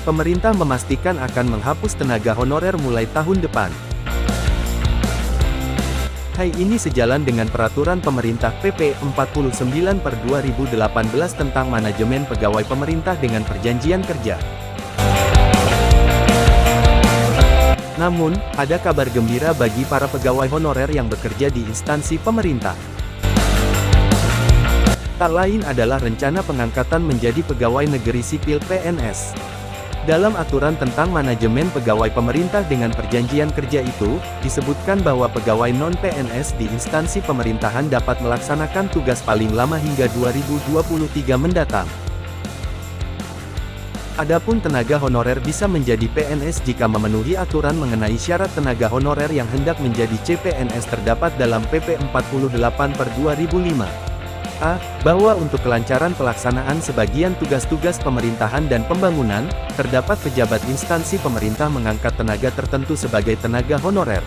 Pemerintah memastikan akan menghapus tenaga honorer mulai tahun depan. Hal ini sejalan dengan peraturan pemerintah PP 49/2018 tentang manajemen pegawai pemerintah dengan perjanjian kerja. Namun, ada kabar gembira bagi para pegawai honorer yang bekerja di instansi pemerintah. Tak lain adalah rencana pengangkatan menjadi pegawai negeri sipil (PNS). Dalam aturan tentang manajemen pegawai pemerintah dengan perjanjian kerja itu, disebutkan bahwa pegawai non-PNS di instansi pemerintahan dapat melaksanakan tugas paling lama hingga 2023 mendatang. Adapun tenaga honorer bisa menjadi PNS jika memenuhi aturan mengenai syarat tenaga honorer yang hendak menjadi CPNS terdapat dalam PP 48/2005. A. Bahwa untuk kelancaran pelaksanaan sebagian tugas-tugas pemerintahan dan pembangunan, terdapat pejabat instansi pemerintah mengangkat tenaga tertentu sebagai tenaga honorer.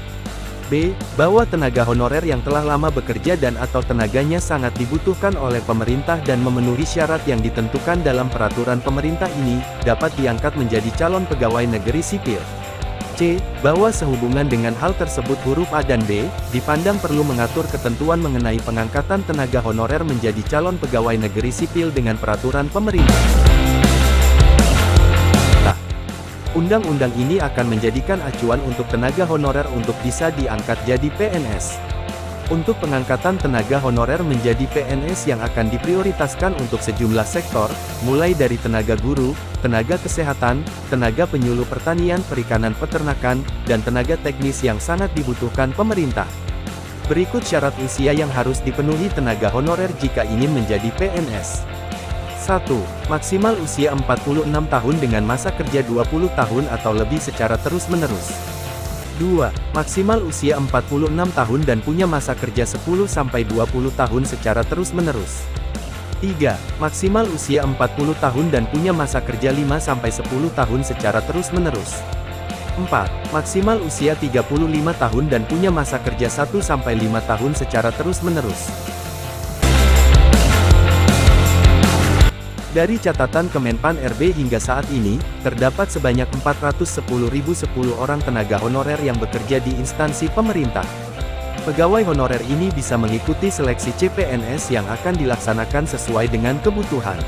B. Bahwa tenaga honorer yang telah lama bekerja dan atau tenaganya sangat dibutuhkan oleh pemerintah dan memenuhi syarat yang ditentukan dalam peraturan pemerintah ini, dapat diangkat menjadi calon pegawai negeri sipil. C. Bahwa sehubungan dengan hal tersebut huruf A dan B, dipandang perlu mengatur ketentuan mengenai pengangkatan tenaga honorer menjadi calon pegawai negeri sipil dengan peraturan pemerintah. Undang-undang ini akan menjadikan acuan untuk tenaga honorer untuk bisa diangkat jadi PNS. Untuk pengangkatan tenaga honorer menjadi PNS yang akan diprioritaskan untuk sejumlah sektor, mulai dari tenaga guru, tenaga kesehatan, tenaga penyuluh pertanian, perikanan, peternakan, dan tenaga teknis yang sangat dibutuhkan pemerintah. Berikut syarat usia yang harus dipenuhi tenaga honorer jika ingin menjadi PNS. 1. Maksimal usia 46 tahun dengan masa kerja 20 tahun atau lebih secara terus-menerus. 2. Maksimal usia 46 tahun dan punya masa kerja 10-20 tahun secara terus-menerus. 3. Maksimal usia 40 tahun dan punya masa kerja 5-10 tahun secara terus-menerus. 4. Maksimal usia 35 tahun dan punya masa kerja 1-5 tahun secara terus-menerus. Dari catatan Kemenpan RB hingga saat ini, terdapat sebanyak 410.010 orang tenaga honorer yang bekerja di instansi pemerintah. Pegawai honorer ini bisa mengikuti seleksi CPNS yang akan dilaksanakan sesuai dengan kebutuhan.